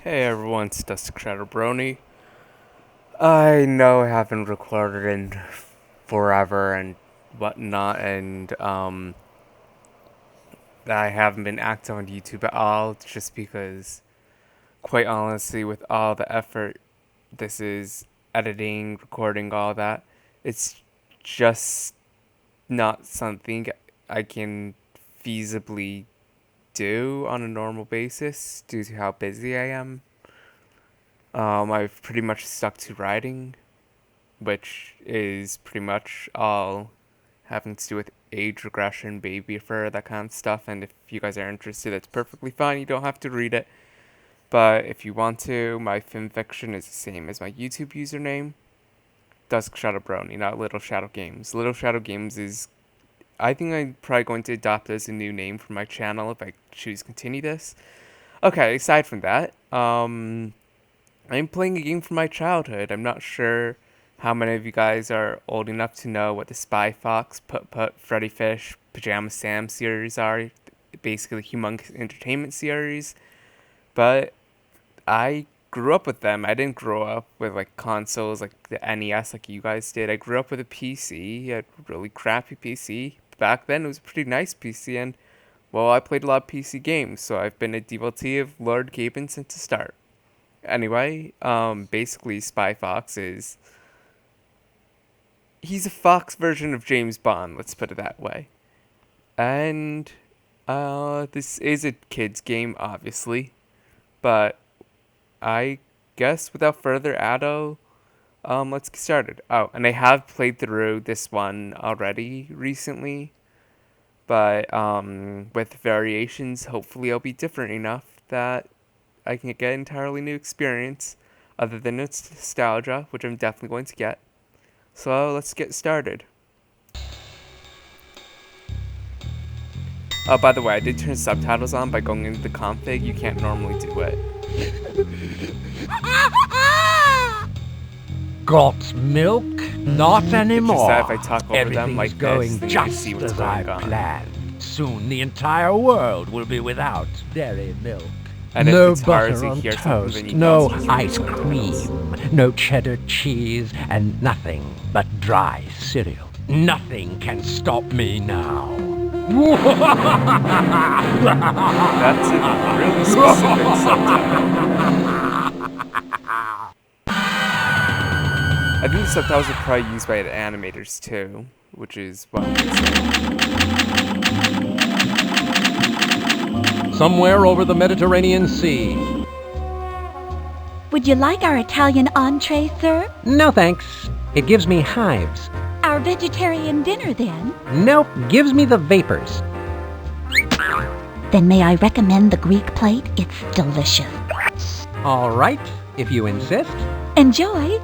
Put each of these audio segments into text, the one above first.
Hey everyone, it's Dusty Brony. I know I haven't recorded in forever and whatnot, and I haven't been active on YouTube at all, just because, quite honestly, with all the effort this is editing, recording, all that, it's just not something I can feasibly do on a normal basis due to how busy I am. I've pretty much stuck to writing, which is pretty much all having to do with age regression, baby fur, that kind of stuff. And if you guys are interested, that's perfectly fine. You don't have to read it. But if you want to, my fanfiction is the same as my YouTube username, Dusk Shadow Brony, not Little Shadow Games. Little Shadow Games is, I think I'm probably going to adopt as a new name for my channel if I choose to continue this. Okay, aside from that, I'm playing a game from my childhood. I'm not sure how many of you guys are old enough to know what the Spy Fox, Put Put, Freddy Fish, Pajama Sam series are. Basically, humongous entertainment series. But I grew up with them. I didn't grow up with like consoles like the NES like you guys did. I grew up with a PC, a really crappy PC. Back then, it was a pretty nice PC, and well, I played a lot of PC games, so I've been a devotee of Lord Gaben since the start. Anyway, basically Spy Fox is he's a Fox version of James Bond, let's put it that way. And this is a kids game, obviously, but I guess without further ado, let's get started. Oh, and I have played through this one already recently, but with variations, hopefully it'll be different enough that I can get an entirely new experience other than its nostalgia, which I'm definitely going to get. So let's get started. Oh, by the way, I did turn subtitles on by going into the config. You can't normally do it. Got milk? Not anymore. It's just that if I talk over them like going this, then you just see what's as I going on. planned. Soon the entire world will be without dairy milk. And No if it's hard butter to on hear something, then toast, you no can also ice cream, no cheddar cheese, and nothing but dry cereal. Nothing can stop me now. That's a really specific subtitle. I think the subtitles are probably used by the animators too, which is what I'm saying. Somewhere over the Mediterranean Sea. Would you like our Italian entree, sir? No thanks. It gives me hives. Our vegetarian dinner, then? Nope, gives me the vapors. Then may I recommend the Greek plate? It's delicious. All right, if you insist. Enjoy!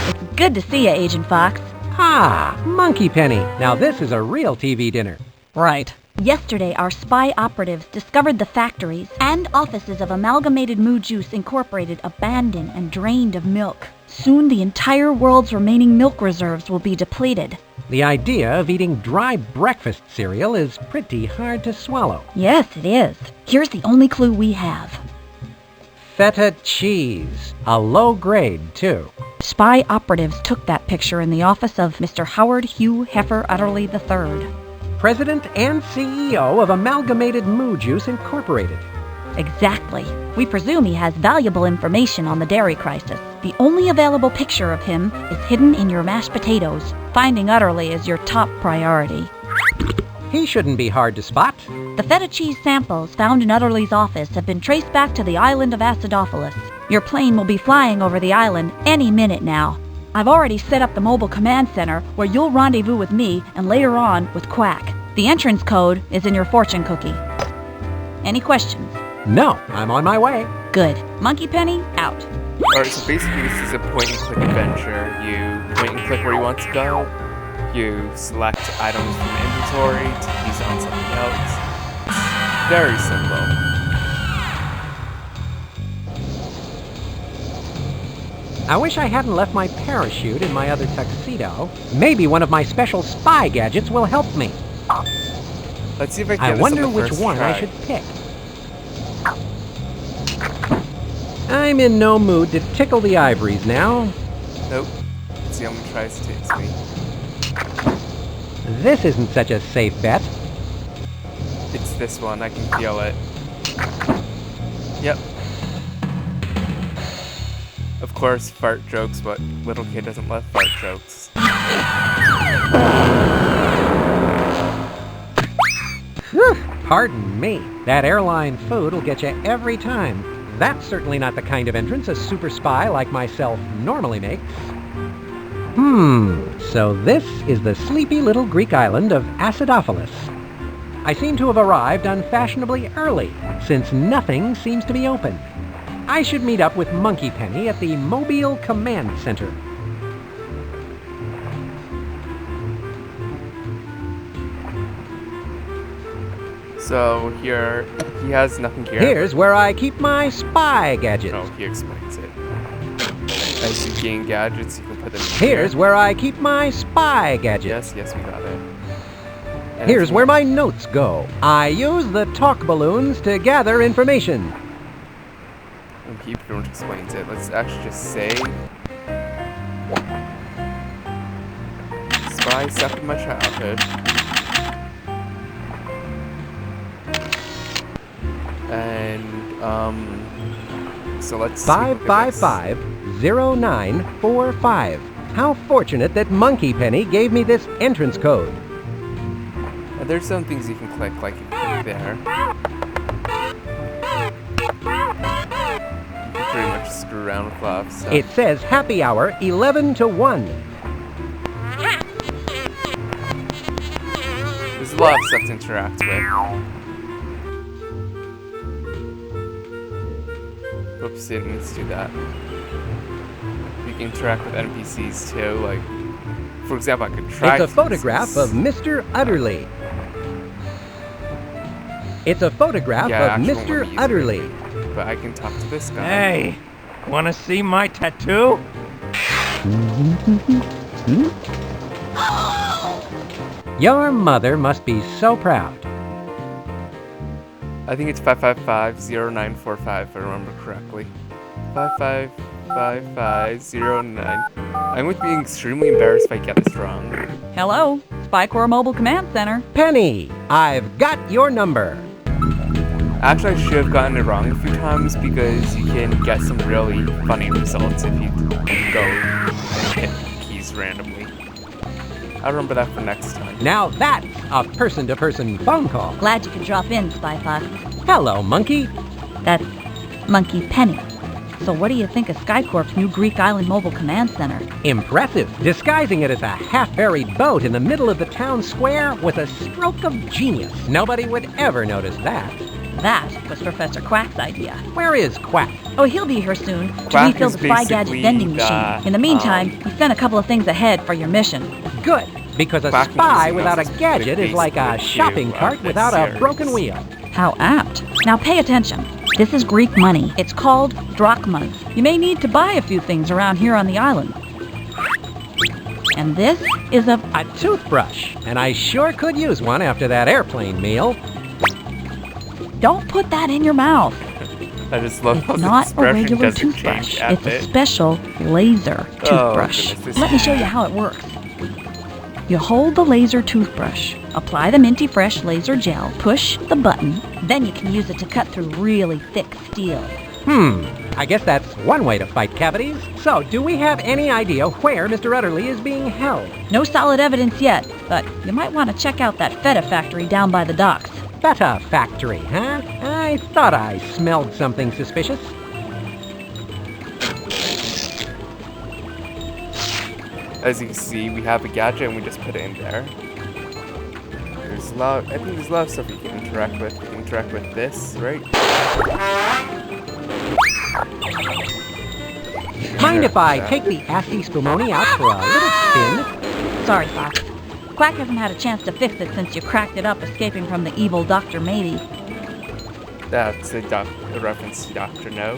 It's good to see you, Agent Fox. Ah, Monkey Penny. Now this is a real TV dinner. Right. Yesterday, our spy operatives discovered the factories and offices of Amalgamated Moo Juice Incorporated abandoned and drained of milk. Soon the entire world's remaining milk reserves will be depleted. The idea of eating dry breakfast cereal is pretty hard to swallow. Yes, it is. Here's the only clue we have. Feta cheese. A low grade, too. Spy operatives took that picture in the office of Mr. Howard Hugh Heifer Utterly III. President and CEO of Amalgamated Moo Juice Incorporated. Exactly. We presume he has valuable information on the dairy crisis. The only available picture of him is hidden in your mashed potatoes. Finding Utterly is your top priority. He shouldn't be hard to spot. The feta cheese samples found in Utterly's office have been traced back to the island of Acidophilus. Your plane will be flying over the island any minute now. I've already set up the mobile command center where you'll rendezvous with me and later on with Quack. The entrance code is in your fortune cookie. Any questions? No, I'm on my way. Good. Monkey Penny, out. Alright, so basically this is a point-and-click adventure. You point-and-click where you want to go. You select items from inventory to use on something else. It's very simple. I wish I hadn't left my parachute in my other tuxedo. Maybe one of my special spy gadgets will help me. Let's see if I can I get this wonder on the which first one try. I should pick. I'm in no mood to tickle the ivories now. Nope. Let's see how many tries it takes me. This isn't such a safe bet. It's this one. I can feel it. Yep. Of course, fart jokes, but little kid doesn't love fart jokes. Pardon me. That airline food will get you every time. That's certainly not the kind of entrance a super spy like myself normally makes. So this is the sleepy little Greek island of Acidophilus. I seem to have arrived unfashionably early, since nothing seems to be open. I should meet up with Monkey Penny at the Mobile Command Center. So here, he has nothing here. Here's where I keep my spy gadgets. Oh, he explains it. As you gain gadgets, you can put them in Here's here. where I keep my spy gadgets. Yes, we got it. And Here's if where my notes go. I use the talk balloons to gather information. he pretty much explains it. Let's actually just say spy stuff in my childhood. And so let's take a look at this. 555-0945. How fortunate that Monkey Penny gave me this entrance code. And there's some things you can click, like you can click there. You can pretty much screw around with a lot of stuff. It says happy hour 11 to 1. There's a lot of stuff to interact with. Oops, didn't mean to do that. You can interact with NPCs too, like, for example, I could try. It's a photograph of Mr. Utterly. It's a photograph of actual Mr. one he's Utterly. really, but I can talk to this guy. Hey, wanna see my tattoo? Your mother must be so proud. I think it's 555-0945 if I remember correctly. 555509. I'm going to be extremely embarrassed if I get this wrong. Hello, Spy Corps Mobile Command Center. Penny, I've got your number. Actually, I should have gotten it wrong a few times because you can get some really funny results if you go and hit keys randomly. I'll remember that for next time. Now that's a person-to-person phone call. Glad you could drop in, Spy Fox. Hello, Monkey. That's Monkey Penny. So what do you think of SkyCorp's new Greek Island Mobile Command Center? Impressive. Disguising it as a half-buried boat in the middle of the town square was a stroke of genius. Nobody would ever notice that. That was Professor Quack's idea. Where is Quack? Oh, he'll be here soon to Quack refill is the spy gadget basically vending the, machine. In the meantime, he sent a couple of things ahead for your mission. Good, because a Quack spy knows without a it's gadget is like a basically shopping cute cart of this without a series. broken wheel. How apt. Now pay attention. This is Greek money. It's called drachmas. You may need to buy a few things around here on the island. And this is a toothbrush, and I sure could use one after that airplane meal. Don't put that in your mouth. I just love how It's the not a expression regular doesn't toothbrush. change at It's a it. special laser toothbrush. goodness, this Let me show you how it works. You hold the laser toothbrush, apply the Minty Fresh laser gel, push the button, then you can use it to cut through really thick steel. I guess that's one way to fight cavities. So, do we have any idea where Mr. Utterly is being held? No solid evidence yet, but you might want to check out that feta factory down by the docks. Feta factory, huh? I thought I smelled something suspicious. As you can see, we have a gadget and we just put it in there. There's a lot. I think there's a lot of stuff you can interact with. You can interact with this, right? Mind if I take the Asti Spumoni out for a little spin? Sorry, Fox. Quack hasn't had a chance to fix it since you cracked it up escaping from the evil Dr. Matey. That's a reference to Dr. No.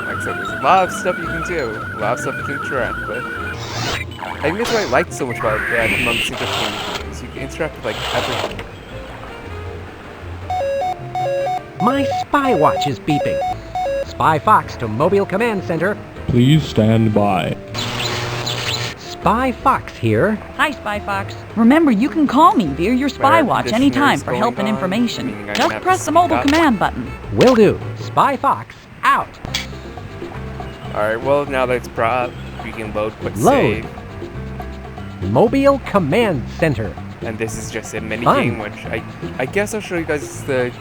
Like I said, there's a lot of stuff you can do. A lot of stuff you can interact with. I think that's what I like so much about the Mum Secret Team, is you interact with like everything. My spy watch is beeping. Spy Fox to Mobile Command Center. Please stand by. Spy Fox here. Hi, Spy Fox. Remember, you can call me via your spy Air watch conditioner's anytime for help and going on, information. meaning I Just have to press the speak mobile up. command button. Will do. Spy Fox out. Alright, well, now that it's brought up, we can load quick Load. save. Mobile Command Center. And this is just a mini Fun. game, which I guess I'll show you guys the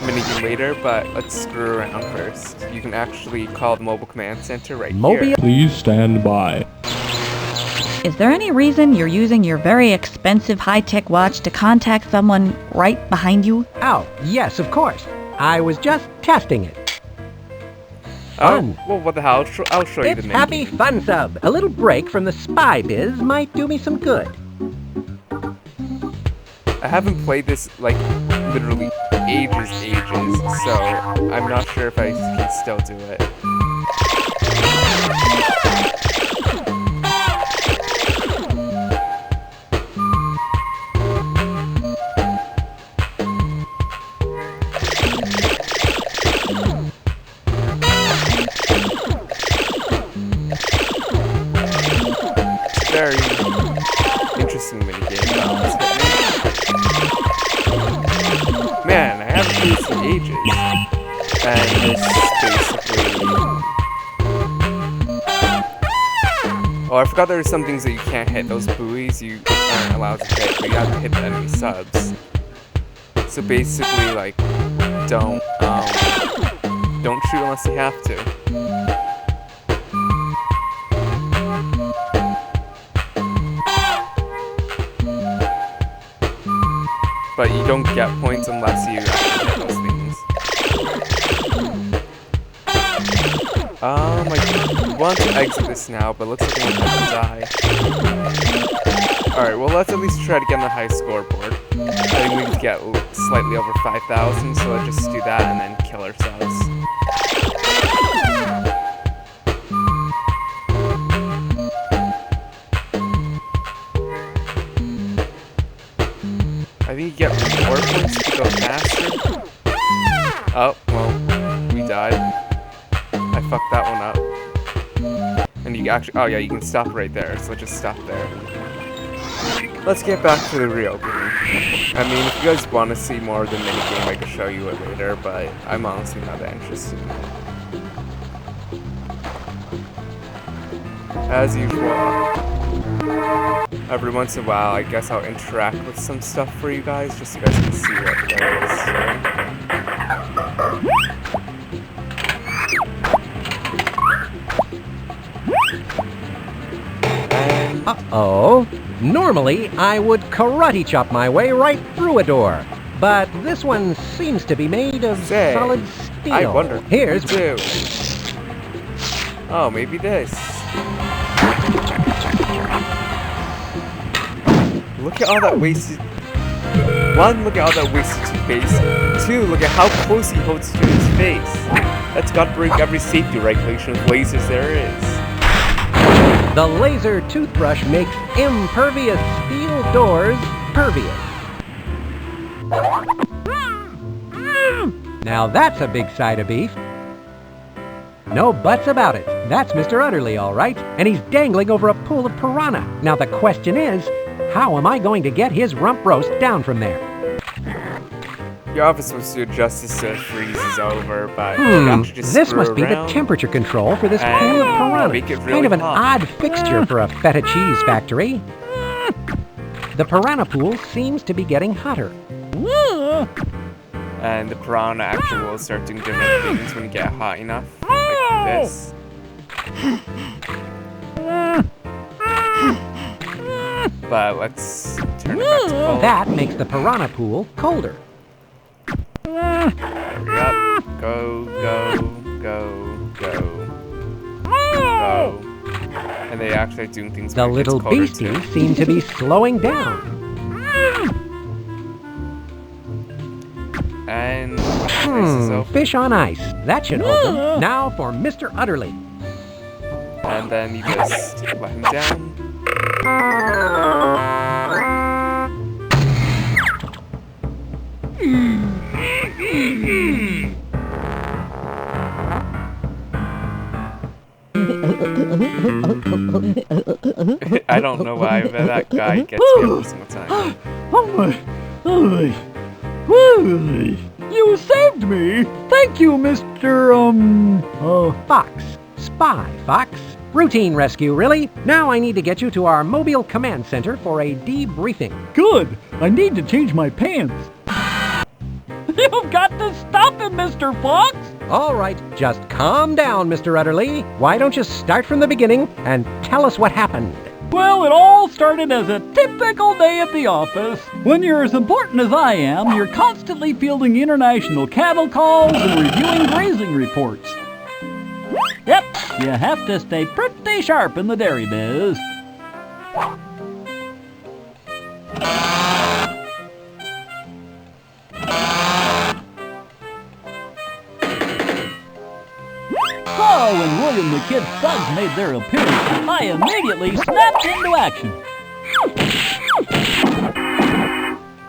mini game later, but let's screw around first. You can actually call the mobile command center right Mobile- here. Please stand by. Is there any reason you're using your very expensive high-tech watch to contact someone right behind you? Oh, yes, of course. I was just testing it. Fun. Oh, well, what the hell? I'll show you the It's mini Happy game. Fun Sub. A little break from the spy biz might do me some good. I haven't played this, like, literally ages, so I'm not sure if I can still do it. Very interesting minigame. Man, I haven't played this in ages. And this basically... Oh, I forgot there were some things that you can't hit. Those buoys you aren't allowed to hit, but you have to hit the enemy subs. So basically, like, don't shoot unless you have to. But you don't get points unless you actually hit those things. I want to exit this now, but looks like I'm going to die. Alright, well let's at least try to get on the high scoreboard. I think we need to get slightly over 5,000, so let's just do that and then kill ourselves. I think you get more points if you go faster. Oh, well, we died. I fucked that one up. And you actually, oh yeah, you can stop right there, so just stop there. Let's get back to the real game. I mean, if you guys want to see more of the minigame, I can show you it later, but I'm honestly not that interested. As usual, every once in a while, I guess I'll interact with some stuff for you guys, just so you guys can see what it is. And Uh-oh. Normally, I would karate chop my way right through a door. But this one seems to be made of Say, solid steel. I wonder. Here's... Two. Oh, maybe this. Look at all that wasted... One, look at all that wasted space. Two, look at how close he holds to his face. That's got to break every safety regulation of lasers there is. The laser toothbrush makes impervious steel doors pervious. Now that's a big side of beef. No buts about it. That's Mr. Utterly, all right. And he's dangling over a pool of piranha. Now the question is, how am I going to get his rump roast down from there? You're obviously supposed to adjust this so it freezes over, but you actually just This screw must be the around. temperature control for this and pool of piranha. make it really Kind of an hot. odd fixture for a feta cheese factory. The piranha pool seems to be getting hotter. And the piranha actually will start doing different things when you get hot enough, like this. But let's turn it back to cold. That makes the piranha pool colder. Hurry up. Go, go, go, go, go. And they actually are doing things The when it gets little colder, beasties too. seem to be slowing down. And this is open. Fish on ice. That should hold them. Now for Mr. Utterly. And then you just let him down. I don't know why, but that guy gets me every single time. Oh my... You saved me! Thank you, Mr. Fox. Spy, Fox. Routine rescue, really. Now I need to get you to our mobile command center for a debriefing. Good! I need to change my pants. You've got to stop him, Mr. Fox! All right, just calm down, Mr. Utterly. Why don't you start from the beginning and tell us what happened? Well, it all started as a typical day at the office. When you're as important as I am, you're constantly fielding international cattle calls and reviewing grazing reports. Yep, you have to stay pretty sharp in the dairy biz. So, when William the Kid Suggs made their appearance, I immediately snapped into action.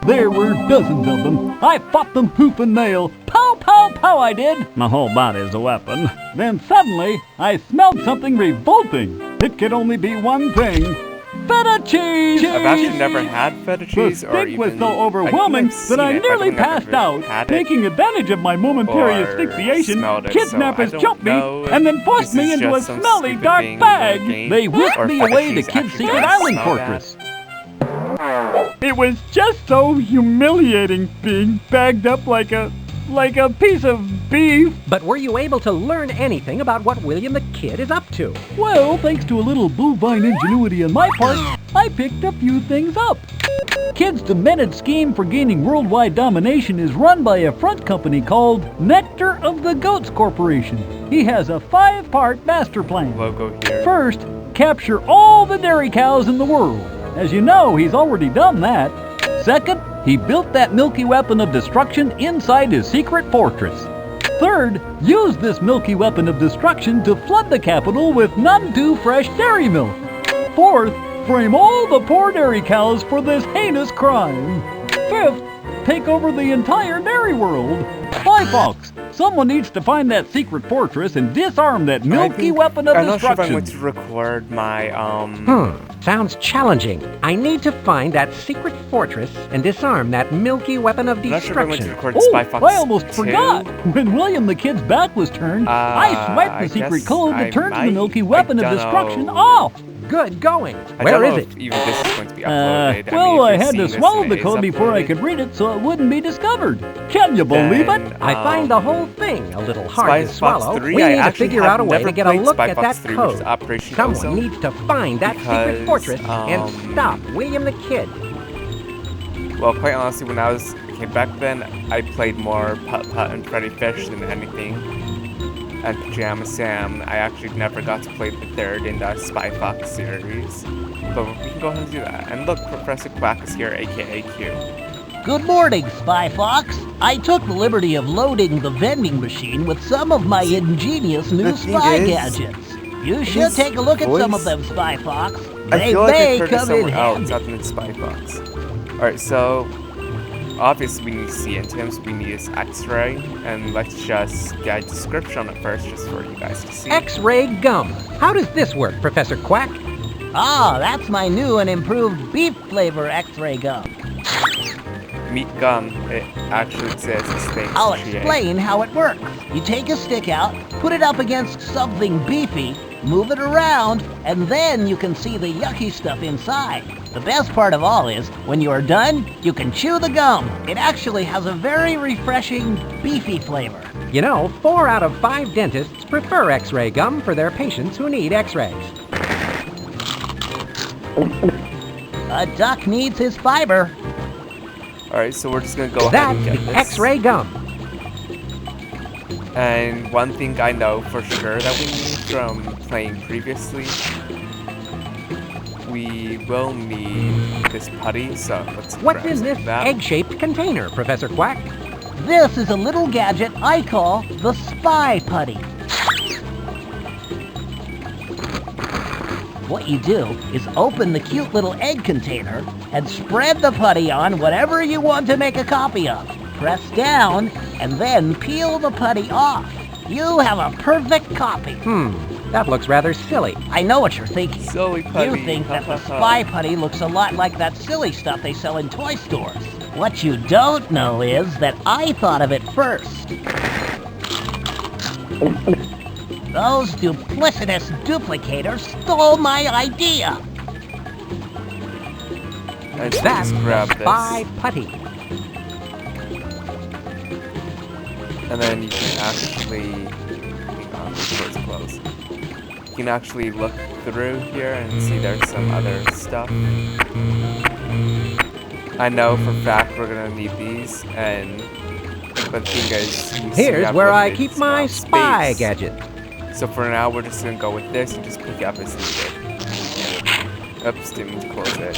There were dozens of them. I fought them hoof and nail. Pow, pow, pow, I did. My whole body's a weapon. Then suddenly, I smelled something revolting. It could only be one thing. Feta cheese! I've actually never had feta cheese, The or stink even... was so overwhelming that I nearly passed out. Taking advantage of my momentary or asphyxiation, smelled it, kidnappers so I don't jumped me know and then forced if me this is into a just some smelly stupid dark thing in bag. the game, They whisked or me feta away to cheese Kid's actually Secret does Island smell Fortress. It was just so humiliating being bagged up like a piece of beef. But were you able to learn anything about what William the Kid is up to? Well, thanks to a little bovine ingenuity on my part, I picked a few things up. Kid's demented scheme for gaining worldwide domination is run by a front company called Nectar of the Goats Corporation. He has a 5-part master plan. Logo here. First, capture all the dairy cows in the world. As you know, he's already done that. Second, he built that milky weapon of destruction inside his secret fortress. Third, use this milky weapon of destruction to flood the capital with none too fresh dairy milk. Fourth, frame all the poor dairy cows for this heinous crime. Fifth, take over the entire dairy world. Spy Fox, someone needs to find that secret fortress and disarm that milky weapon of I'm not sure if I'm destruction. going to record my, Sounds challenging. I need to find that secret fortress and disarm that milky weapon of I'm not sure if I'm going to destruction. record Spy Fox I almost 2. forgot. When William the Kid's back was turned, I swiped I the secret guess code I that turns the might. milky weapon I of don't destruction know. off. Good going. I Where don't is know it? if even this is going to be uploaded. Well, I if you're had to seeing this swallow and the it is code before I uploaded, could read it so it wouldn't be discovered. Can you believe then, it? I find the whole thing a little hard Spy to Fox swallow. 3, We I need to actually figure have out a way to never get a played look Spy at Fox that 3, which is code. Operation Someone Ozone, needs to find that secret because, fortress and stop William the Kid. Well, quite honestly, when I came back then, I played more Putt-Putt and Freddy Fish than anything. And Pajama Sam. I actually never got to play the third in the Spy Fox series. But we can go ahead and do that. And look, Professor Quack is here, aka Q. Good morning, Spy Fox. I took the liberty of loading the vending machine with some of my ingenious new the thing spy is, gadgets. You should his take a look at some of voice- them, Spy Fox. I They feel like may I've heard it come in somewhere else handy. other than Spy Fox. Alright, so obviously we need to see into him, so we need his X-ray, and let's just get a description on it first, just for you guys to see. X-ray gum. How does this work, Professor Quack? Ah, that's my new and improved beef flavor X-ray gum. Meat gum, it actually exists. Thanks I'll to GA. explain how it works. You take a stick out, put it up against something beefy, move it around, and then you can see the yucky stuff inside. The best part of all is, when you are done, you can chew the gum. It actually has a very refreshing, beefy flavor. You know, 4 out of 5 dentists prefer X-ray gum for their patients who need X-rays. A duck needs his fiber. Alright, so we're just gonna go ahead That's and get the this. X-ray gum. And one thing I know for sure that we need from playing previously, we will need this putty, so let's What's grab in some this of that. egg-shaped container, Professor Quack? This is a little gadget I call the Spy Putty. What you do is open the cute little egg container and spread the putty on whatever you want to make a copy of. Press down and then peel the putty off. You have a perfect copy. That looks rather silly. I know what you're thinking. Silly putty. You think that the spy putty looks a lot like that silly stuff they sell in toy stores. What you don't know is that I thought of it first. Those duplicitous duplicators stole my idea. I just That's grab the this. spy putty. And then you can actually, hang on, before it's closed. You can actually look through here and see there's some other stuff. I know for a fact we're gonna need these, but the thing is, you see we Here's have where I limited keep my spy space. gadget. So for now, we're just gonna go with this and just pick it up as needed. Oops, didn't mean to close it.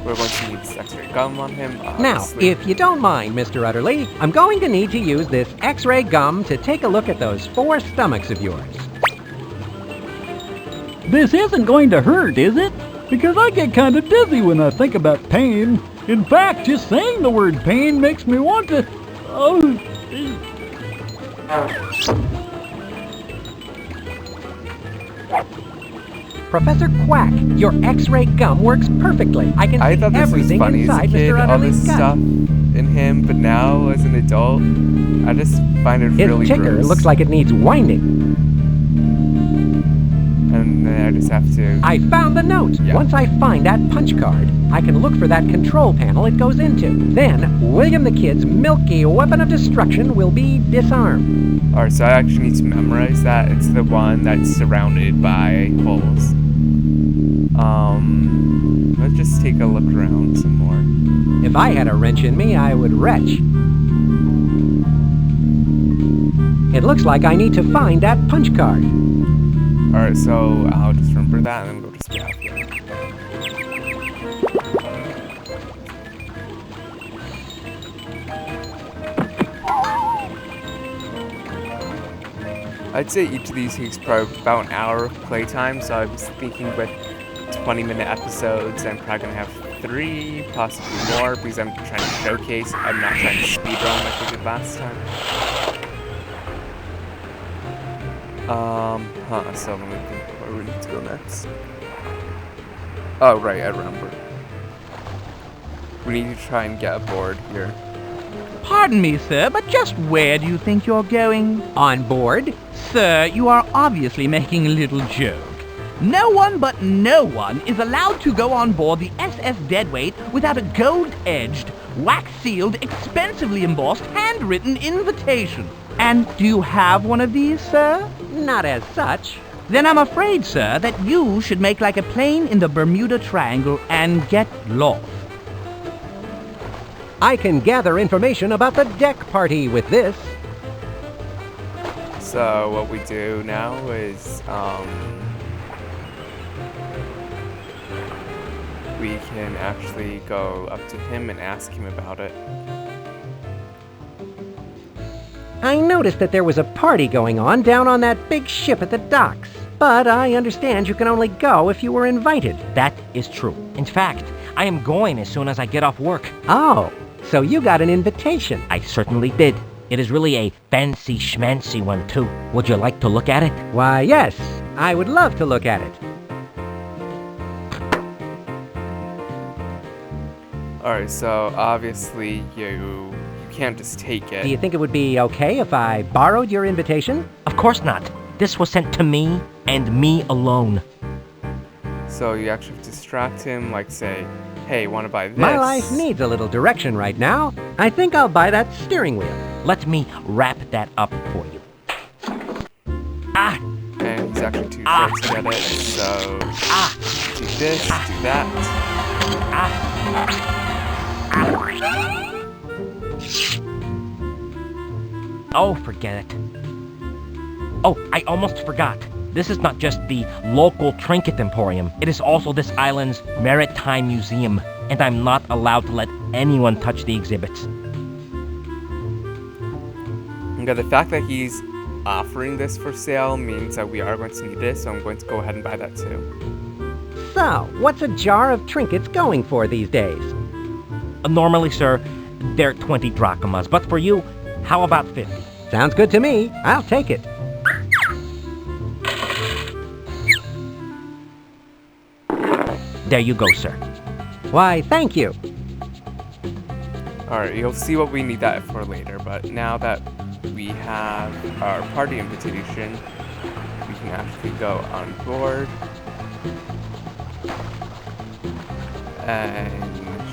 We're going to need this X-ray gum on him, Now, obviously. if you don't mind, Mr. Utterly, I'm going to need to use this X-ray gum to take a look at those 4 stomachs of yours. This isn't going to hurt, is it? Because I get kind of dizzy when I think about pain. In fact, just saying the word pain makes me want to... Oh... Professor Quack, your X-ray gum works perfectly. I can I see thought this was everything funny as a inside kid, Mr. all Utterly's this gut. stuff in him, but now as an adult, I just find it His really ticker gross. looks like it needs winding. And then I just have to... I found the note. Yeah. Once I find that punch card, I can look for that control panel it goes into. Then, William the Kid's milky weapon of destruction will be disarmed. Alright, so I actually need to memorize that. It's the one that's surrounded by holes. Let's just take a look around some more. If I had a wrench in me, I would retch. It looks like I need to find that punch card. Alright, so I'll just remember that and then we'll just get out here. I'd say each of these takes probably about an hour of playtime, so I was thinking with 20-minute episodes, I'm probably going to have 3, possibly more, because I'm trying to showcase. I'm not trying to speedrun like I did last time. So let me think where we need to go next. Oh, right, I remember. We need to try and get aboard here. Pardon me, sir, but just where do you think you're going? On board? Sir, you are obviously making a little joke. No one but no one is allowed to go on board the SS Deadweight without a gold-edged, wax-sealed, expensively embossed, handwritten invitation. And do you have one of these, sir? Not as such. Then I'm afraid, sir, that you should make like a plane in the Bermuda Triangle and get lost. I can gather information about the deck party with this. So what we do now is, we can actually go up to him and ask him about it. I noticed that there was a party going on down on that big ship at the docks. But I understand you can only go if you were invited. That is true. In fact, I am going as soon as I get off work. Oh, so you got an invitation. I certainly did. It is really a fancy schmancy one, too. Would you like to look at it? Why, yes, I would love to look at it. Alright, so obviously you can't just take it. Do you think it would be okay if I borrowed your invitation? Of course not. This was sent to me and me alone. So you actually have to distract him, like say, hey, wanna buy this? My life needs a little direction right now. I think I'll buy that steering wheel. Let me wrap that up for you. Ah! And he's actually too short to get it, so do this, do that. Oh, forget it. Oh, I almost forgot. This is not just the local trinket emporium. It is also this island's maritime museum, and I'm not allowed to let anyone touch the exhibits. Okay, the fact that he's offering this for sale means that we are going to need this, so I'm going to go ahead and buy that too. So, what's a jar of trinkets going for these days? Normally, sir, they're 20 drachmas, but for you, how about 50? Sounds good to me. I'll take it. There you go, sir. Why, thank you. Alright, you'll see what we need that for later, but now that we have our party invitation, we can actually go on board and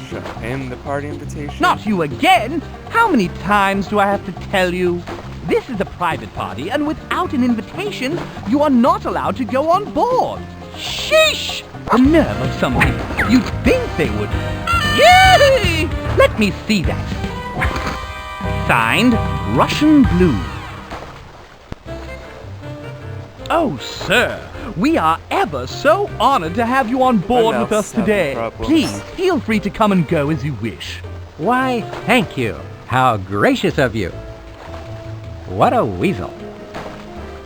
show him the party invitation. Not you again! How many times do I have to tell you? This is a private party, and without an invitation, you are not allowed to go on board. Sheesh! The nerve of some people. You'd think they would. Yay! Let me see that. Signed, Russian Blue. Oh, sir, we are ever so honored to have you on board with us today. Please, feel free to come and go as you wish. Why, thank you. How gracious of you. What a weasel.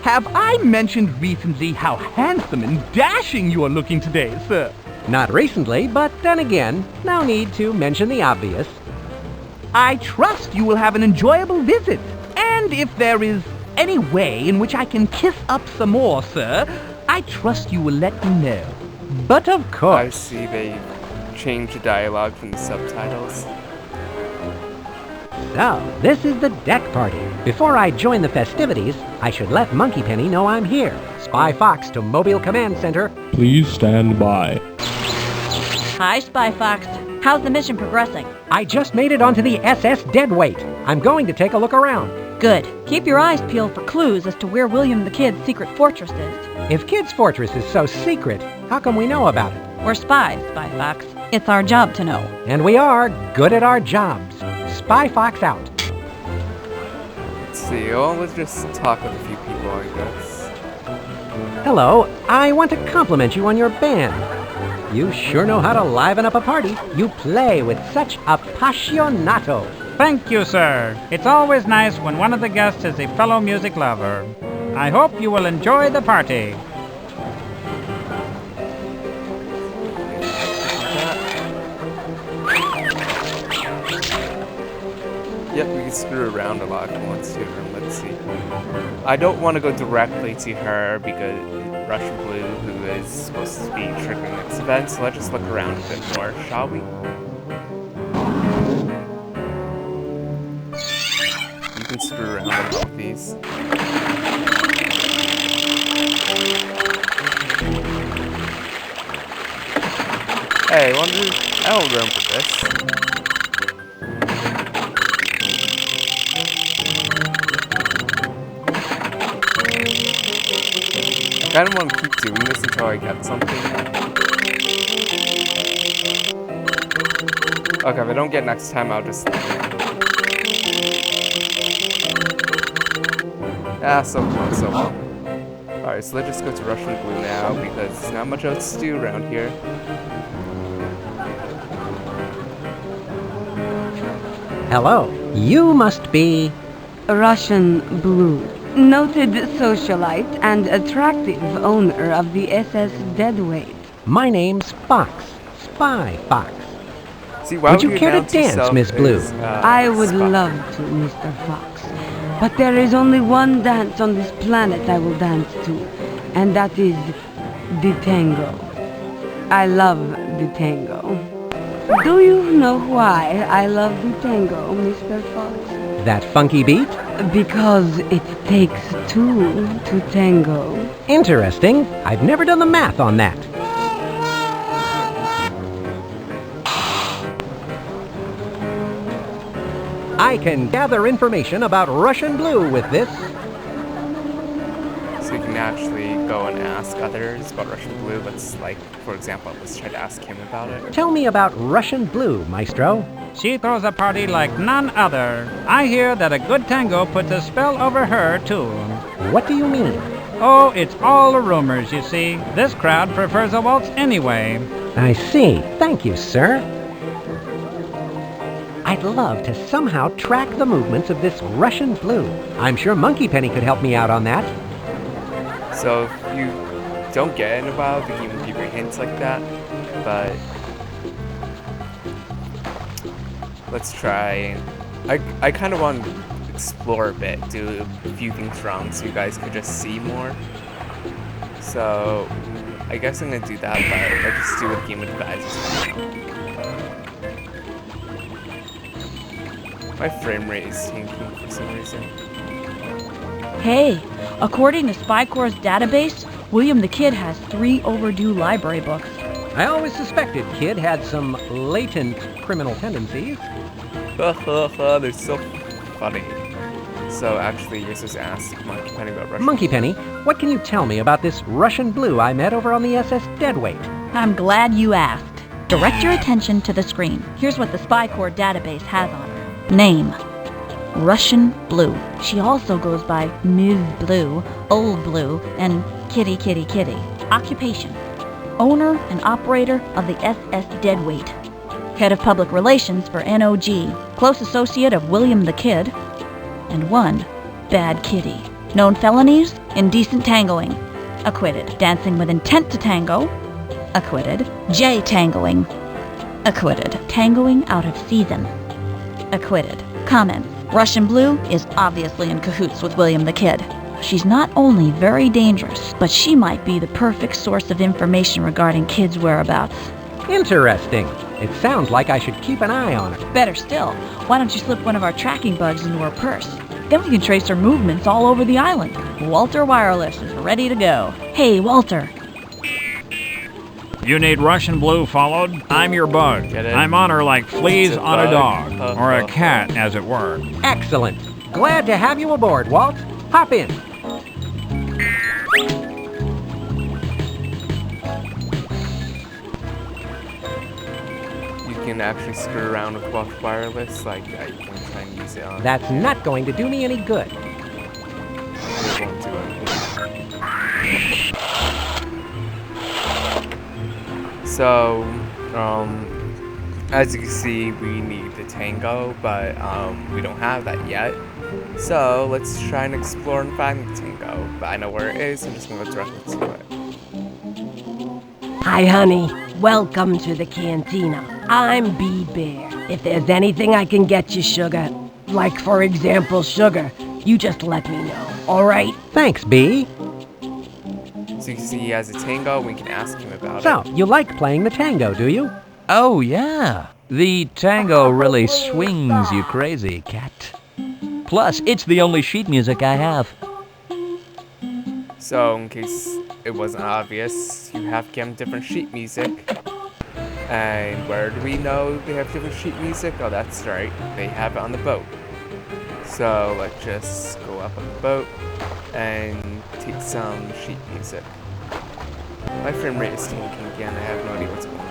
Have I mentioned recently how handsome and dashing you are looking today, sir? Not recently, but then again, no need to mention the obvious. I trust you will have an enjoyable visit. And if there is any way in which I can kiss up some more, sir, I trust you will let me know. But of I course. see they changed the dialogue from the subtitles. So, this is the deck party. Before I join the festivities, I should let Monkey Penny know I'm here. Spy Fox to Mobile Command Center. Please stand by. Hi, Spy Fox. How's the mission progressing? I just made it onto the SS Deadweight. I'm going to take a look around. Good. Keep your eyes peeled for clues as to where William the Kid's secret fortress is. If Kid's Fortress is so secret, how come we know about it? We're spies, Spy Fox. It's our job to know. And we are good at our jobs. Spy Fox out. Let's see, well, let's just talk with a few people, I guess. Hello, I want to compliment you on your band. You sure know how to liven up a party. You play with such appassionato. Thank you, sir. It's always nice when one of the guests is a fellow music lover. I hope you will enjoy the party. Yep, we can screw around a lot if we want to. Let's see. I don't want to go directly to her because Russian Blue, who is supposed to be triggering this event, so let's just look around a bit more, shall we? You can screw around on all of these. Hey, I don't remember this. I kind of want to keep doing this until I get something. Okay, if I don't get next time, I'll just... Ah, so close, so well. Alright, so let's just go to Russian Blue now, because there's not much else to do around here. Hello, you must be... Russian Blue. Noted socialite and attractive owner of the SS Deadweight. My name's Fox. Spy Fox. See, why would you care to announce dance, yourself Miss Blue? as, I would Spy? love to, Mr. Fox. But there is only one dance on this planet I will dance to, and that is the tango. I love the tango. Do you know why I love the tango, Mr. Fox? That funky beat? Because it takes two to tango. Interesting. I've never done the math on that. I can gather information about Russian Blue with this. So you can actually go and ask others about Russian Blue. Let's, like, for example, let's try to ask him about it. Tell me about Russian Blue, Maestro. She throws a party like none other. I hear that a good tango puts a spell over her, too. What do you mean? Oh, it's all rumors, you see. This crowd prefers a waltz anyway. I see. Thank you, sir. I'd love to somehow track the movements of this Russian Blue. I'm sure Monkey Penny could help me out on that. So if you don't get in a while, we can even give you hints like that. But let's try. I kind of want to explore a bit, do a few things wrong, so you guys could just see more. So I guess I'm gonna do that, but I'll just do a game with guys. My frame rate is tanking for some reason. Hey, according to Spy Corps' database, William the Kid has 3 overdue library books. I always suspected Kid had some latent criminal tendencies. They're so funny. So actually, you're supposed to ask Monkey Penny about Russian. Monkey Penny, what can you tell me about this Russian blue I met over on the SS Deadweight? I'm glad you asked. Direct your attention to the screen. Here's what the Spy Corps database has on her. Name: Russian Blue. She also goes by Ms. Blue, Old Blue, and Kitty Kitty Kitty. Occupation: owner and operator of the SS Deadweight. Head of Public Relations for NOG. Close associate of William the Kid. And 1 bad kitty. Known felonies: indecent tangoing. Acquitted. Dancing with intent to tango. Acquitted. J-tangoing. Acquitted. Tangoing out of season. Acquitted. Comments: Russian Blue is obviously in cahoots with William the Kid. She's not only very dangerous, but she might be the perfect source of information regarding Kid's whereabouts. Interesting. It sounds like I should keep an eye on her. Better still, why don't you slip one of our tracking bugs into her purse? Then we can trace her movements all over the island. Walter Wireless is ready to go. Hey, Walter. You need Russian Blue followed? I'm your bug. Get it? I'm on her like fleas It's a on a bug. dog. Or a cat, as it were. Excellent. Glad to have you aboard, Walt. Hop in. You can actually screw around with Walter Wireless, like I can try and use it on. That's not going to do me any good. It won't do anything. So, as you can see, we need the tango, but we don't have that yet. So let's try and explore and find the tango. But I know where it is. I'm just gonna go directly to it. Hi, honey. Welcome to the cantina. I'm Bee Bear. If there's anything I can get you, sugar, like for example sugar, you just let me know, alright? Thanks, Bee. So you can see he has a tango. We can ask him about So, it. you like playing the tango, do you? Oh, yeah. The tango really swings you crazy, cat. Plus, it's the only sheet music I have. So in case it wasn't obvious, you have to give him different sheet music. And where do we know they have different sheet music? Oh, that's right. They have it on the boat. So let's just go up on the boat and take some sheet music. My frame rate is tanking again. I have no idea what's going on.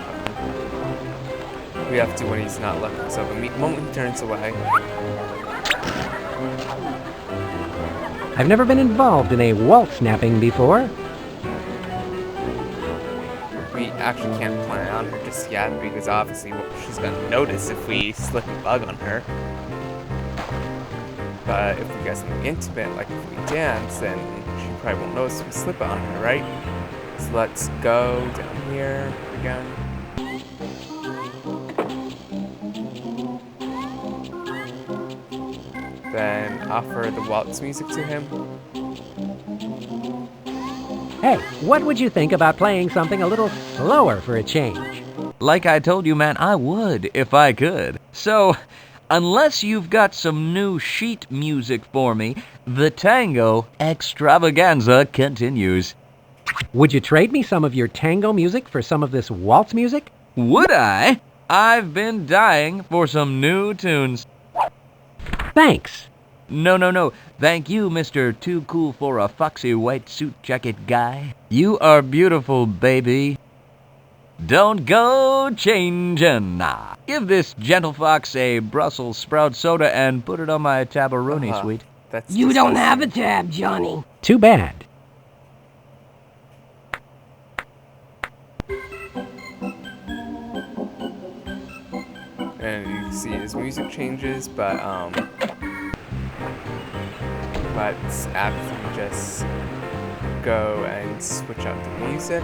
We have to when he's not looking. So the moment he turns away. I've never been involved in a Walt snapping before. We actually can't plan on her just yet because obviously she's gonna notice if we slip a bug on her. But if we get something intimate, like if we dance, then she probably won't notice if we slip it on her, right? So let's go down here again. Then offer the waltz music to him. Hey, what would you think about playing something a little slower for a change? Like I told you, man, I would if I could. So, unless you've got some new sheet music for me, the tango extravaganza continues. Would you trade me some of your tango music for some of this waltz music? Would I? I've been dying for some new tunes. Thanks. No. Thank you, Mr. Too Cool for a Foxy White Suit Jacket guy. You are beautiful, baby. Don't go changin'. Nah. Give this gentle fox a Brussels sprout soda and put it on my tabaroni, sweet. That's You don't have a tab, Johnny. Too bad. And you can see his music changes, but let's actually just go and switch out the music.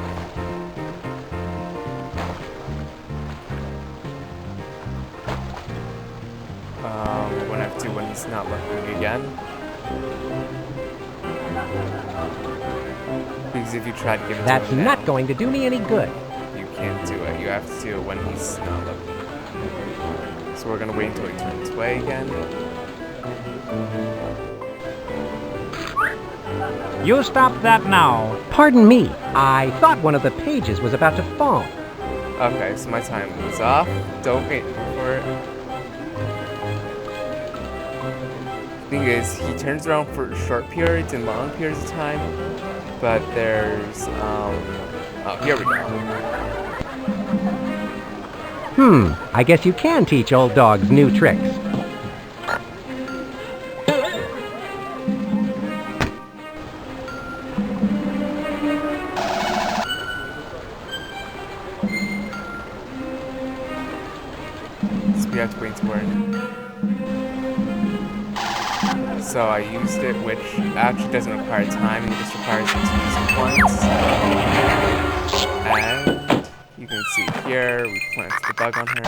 We're gonna have to when he's not looking again. Because if you try to give it That's to him not now, going to do me any good. you can't do it. You have to do it when he's not looking. So we're gonna wait until he turns away again. You stop that now. Pardon me. I thought one of the pages was about to fall. Okay, so my time is off. Don't wait for it. Thing is, he turns around for short periods and long periods of time, but there's, oh, here we go. I guess you can teach old dogs new tricks. So we have to wait to learn. So I used it, which actually doesn't require time, it just requires you to use it once. And you can see here, we planted the bug on her.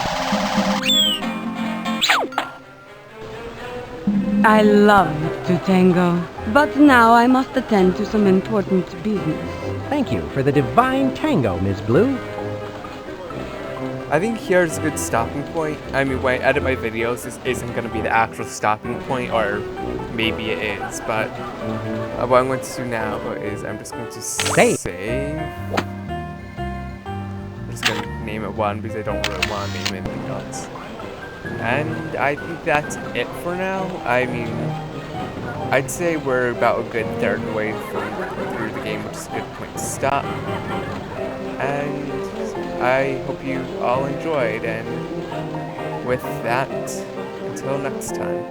I love to tango, but now I must attend to some important business. Thank you for the divine tango, Ms. Blue. I think here's a good stopping point. I mean, when I edit my videos, this isn't going to be the actual stopping point, or maybe it is, but what I'm going to do now is I'm just going to save. I'm just going to name it 1 because I don't really want to name anything else. And I think that's it for now. I mean, I'd say we're about a good third way through the game, which is a good point to stop. And I hope you all enjoyed, and with that, until next time.